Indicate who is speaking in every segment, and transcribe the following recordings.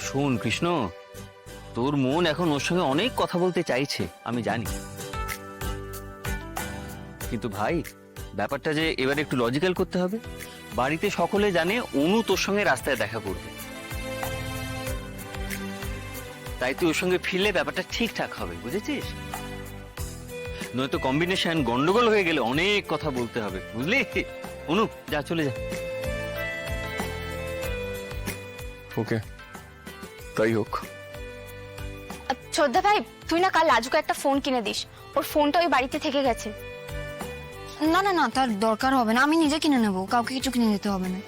Speaker 1: শোন কৃষ্ণ, তোর মন এখন ওর সঙ্গে অনেক কথা বলতে চাইছে, আমি জানি। কিন্তু ভাই, ব্যাপারটা যে এবারে একটু লজিক্যাল করতে হবে। বাড়িতে সকলে জানে অনু তোর সঙ্গে রাস্তায় দেখা করবে, তাই তুই ওর সঙ্গে ফিরলে ব্যাপারটা ঠিকঠাক হবে, বুঝেছিস? নয়তো কম্বিনেশন গন্ডগোল হয়ে গেলে অনেক কথা বলতে হবে, বুঝলি? অনু, যা, চলে যা।
Speaker 2: ওকে, তাই হোক।
Speaker 3: ছোটদা ভাই, তুই না কাল লাজুকে একটা ফোন কিনে দিস। ওর ফোনটা ওই বাড়িতে থেকে গেছে।
Speaker 4: না না না, তার দরকার হবে না, আমি নিজে কিনে নেবো, কাউকে কিছু কিনে দিতে হবে না।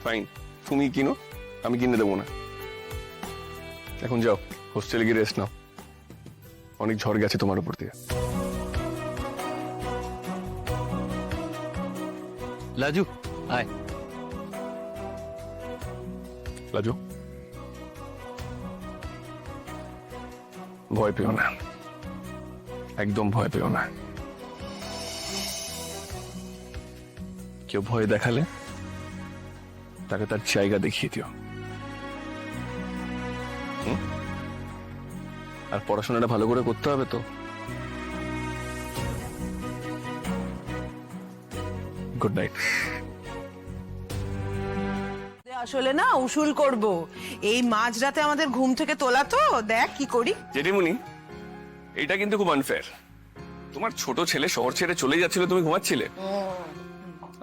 Speaker 2: ফাইন, তুমি কিনো, আমি কিনে দেবো না। এখন যাও, হোস্টেলে গিয়ে রেস্ট নাও, অনেক ঝড় গেছে তোমার উপর দিয়ে।
Speaker 1: লাজু, আয়।
Speaker 2: লাজু, ভয় পেও না, একদম ভয় পেও না। কেউ ভয় দেখালে তাকে তার জায়গা দেখিয়ে দিও। আর পড়াশোনাটা ভালো করে করতে হবে তো। Good night.
Speaker 5: আসলে না উসুল করব, এই মাঝরাতে আমাদের ঘুম থেকে তোলা তো, দেখ কি করি।
Speaker 2: জেঠিমুনি, এটা কিন্তু খুব আনফেয়ার। তোমার ছোট ছেলে শহর ছেড়ে চলে যাচ্ছিল, তুমি ঘুমাচ্ছিলে।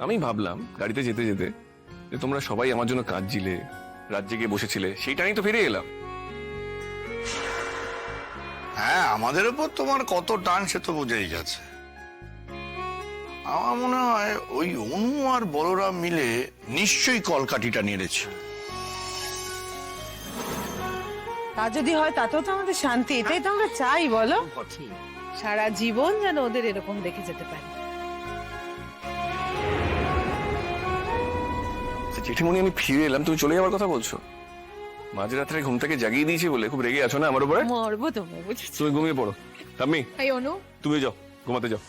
Speaker 2: আমি ভাবলাম গাড়িতে যেতে যেতে যে তোমরা সবাই আমার জন্য কাঁদছিলে, রাত জেগে বসেছিলে, সেইটা নিয়ে তো ফিরে এলাম।
Speaker 6: হ্যাঁ, আমাদের উপর তোমার কত টান সে তো বোঝাই গেছে। আমার মনে হয় ওই অনু আর বলরাম মিলে নিশ্চয়ই কলকাঠিটা নেড়েছে।
Speaker 5: তা যদি হয় তাতেও তো আমাদের শান্তি, এটাই তো আমরা চাই, বলো? সারা জীবন যেন ওদের এরকম দেখে যেতে পারি।
Speaker 2: জেঠিমুনি, আমি ফিরে এলাম, তুমি চলে যাওয়ার কথা বলছো? মাঝরাত্রে ঘুম থেকে জাগিয়ে দিয়েছি বলে খুব রেগে আছো না আমার উপরে?
Speaker 5: মরবো তোমরা, বুঝেছি।
Speaker 2: তুমি ঘুমিয়ে পড়ো। তাম্মি,
Speaker 7: এই অনু,
Speaker 2: তুমি যাও, ঘুমাতে যাও।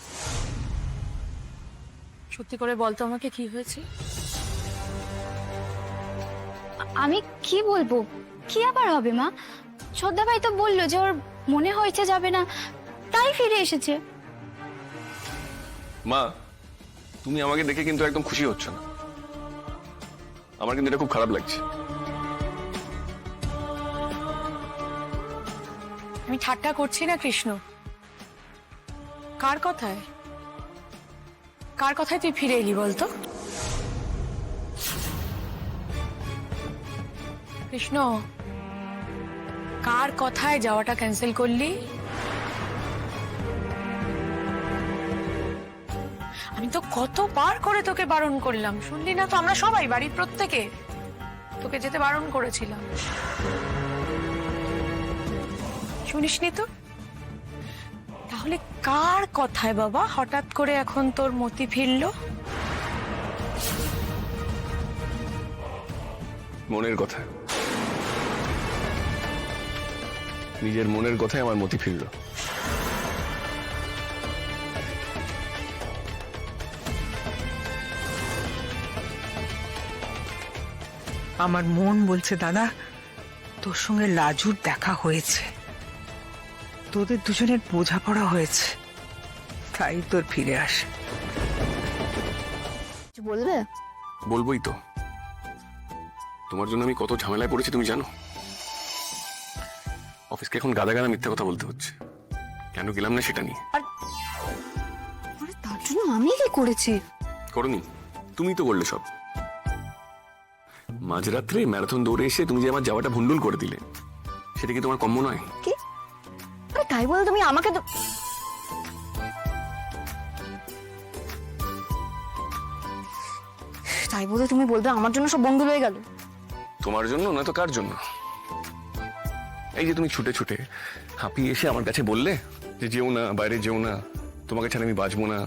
Speaker 7: সত্যি করে বলতো আমাকে কি হয়েছে?
Speaker 3: আমি কি বলবো? কি আবার হবে মা? ছোটদা ভাই তো বললো যে ওর মনে হয়েছে যাবে না, তাই ফিরে এসেছে।
Speaker 2: মা, তুমি আমাকে দেখে কিন্তু একদম খুশি হচ্ছ না। আমার কিন্তু এটা খুব খারাপ লাগছে।
Speaker 7: আমি ঠাট্টা করছি না কৃষ্ণ। কার কথায় তুই ফিরে এলি বলতো? কৃষ্ণ, কার কথায় যাওয়াটা ক্যান্সেল করলি? আমি তো কতবার করে তোকে বারণ করলাম, শুনলি না তো? আমরা সবাই বাড়ির প্রত্যেকে তোকে যেতে বারণ করেছিলাম, শুনিসনি তো? তাহলে কার কথায় বাবা হঠাৎ করে এখন তোর মতি ফিরলো?
Speaker 2: মনের কথা, নিজের মনের কথায় আমার মতি ফিরল।
Speaker 5: আমার মন বলছে দাদা, তোর সঙ্গে লাজুর দেখা হয়েছে, তোদের দুজনের বোঝাপড়া হয়েছে, তাই তোর ফিরে আসে।
Speaker 4: বলবে?
Speaker 2: বলবোই তো। তোমার জন্য আমি কত ঝামেলায় পড়েছি তুমি জানো? অফিসকে এখন গাদা গাদা মিথ্যে কথা বলতে হচ্ছে, কেন গেলাম না সেটা নিয়ে।
Speaker 4: আরে তার জন্য আমি কি করেছি?
Speaker 2: করনি, তুমি তো করলে সব। মাঝরাত্রে ম্যারাথন দৌড়ে এসে তুমি যে আমার যাওয়াটা ভুন্ডুল করে দিলে, সেটা কি তোমার কম্য নয়?
Speaker 4: কি? আরে তাই বলে তুমি আমাকে তো... তাই বলে তুমি বলবে আমার জন্য সব বন্ধ হয়ে গেল?
Speaker 2: তোমার জন্য না তো কার জন্য? এই যে তুমি ছুটে ছুটে হাঁপিয়ে এসে আমার কাছে বললে যে যেও না, বাইরে যেও না, তোমাকে ছাড়া আমি বাঁচবো না,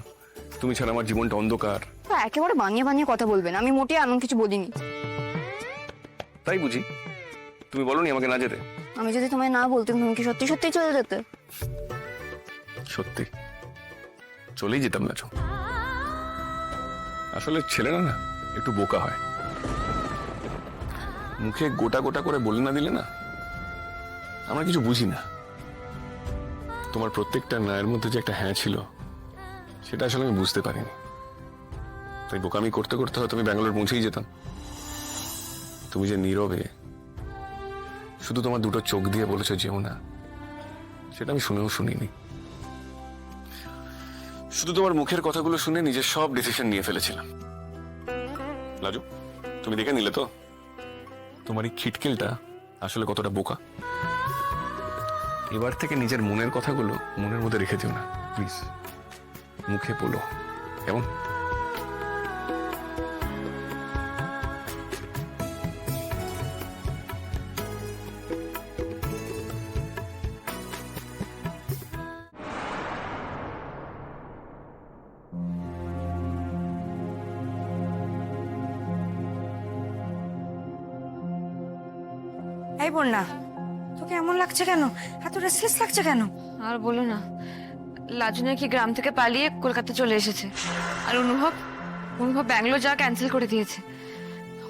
Speaker 2: তুমি ছাড়া আমার জীবনটা অন্ধকার।
Speaker 4: একেবারে বানিয়ে বানিয়ে কথা বলবেন, আমি মোটেই এমন কিছু বলিনি।
Speaker 2: তাই বুঝি? তুমি বলোনি আমাকে না যেতে?
Speaker 4: আমি যদি তোমায় না বলতাম তুমি কি সত্যি সত্যি চলে যেতে?
Speaker 2: সত্যি চলেই যেতাম না। আসলে ছেলেরা না একটু বোকা হয়, মুখে গোটা গোটা করে বলে না দিলে না আমরা কিছু বুঝি না। তোমার প্রত্যেকটা নায়ের মধ্যে যে একটা হ্যাঁ ছিল সেটা আসলে আমি বুঝতে পারিনি। তাই বোকামি করতে করতে হয়তো আমি ব্যাঙ্গালোর পৌঁছেই যেতাম। তুমি যে নীরবে শুধু তোমার দুটো চোখ দিয়ে বলেছো যেও না, সেটা আমি শুনেও শুনিনি। শুধু তোমার মুখের কথাগুলো শুনে নিজের সব ডিসিশন নিয়ে ফেলেছিলাম। লাজু, তুমি দেখে নিলে তো তোমার এই খিটকেলটা আসলে কতটা বোকা। এবার থেকে নিজের মনের কথাগুলো মনের মধ্যে রেখে দিও না প্লিজ, মুখে বলো কেমন?
Speaker 4: এই বন্যা, তোকে এমন লাগছে কেন? এত রেস্টলেস লাগছে কেন?
Speaker 8: আর বলো না, লাজু নাকি গ্রাম থেকে পালিয়ে কলকাতা চলে এসেছে। আর অনুভব ব্যাঙ্গালোর যাওয়া ক্যান্সেল করে দিয়েছে।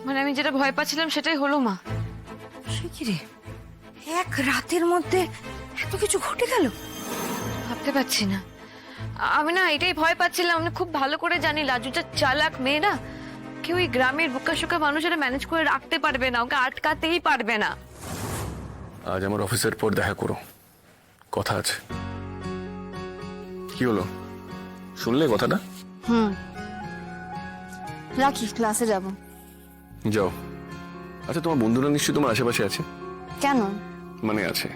Speaker 8: মানে আমি যেটা ভয় পাচ্ছিলাম সেটাই হলো মা।
Speaker 4: সে কি রে, এক রাতের মধ্যে এত কিছু ঘটে গেল?
Speaker 8: ভাবতে পারছি না। আমি না এটাই ভয় পাচ্ছিলাম। আমি খুব ভালো করে জানি লাজুটা চালাক মেয়ে না। কেউ এই গ্রামের বোকাশোকা মানুষেরা ম্যানেজ করে রাখতে পারবে না, ওকে আটকাতেই পারবে না।
Speaker 2: আজ আমার অফিসের পর দেখা করো, কথা আছে। কি হলো, শুনলে কথাটা?
Speaker 4: রাখি, ক্লাসে যাব।
Speaker 2: যাও। আচ্ছা, তোমার বন্ধুরা নিশ্চয়ই তোমার আশেপাশে আছে?
Speaker 4: কেন?
Speaker 2: মানে আছে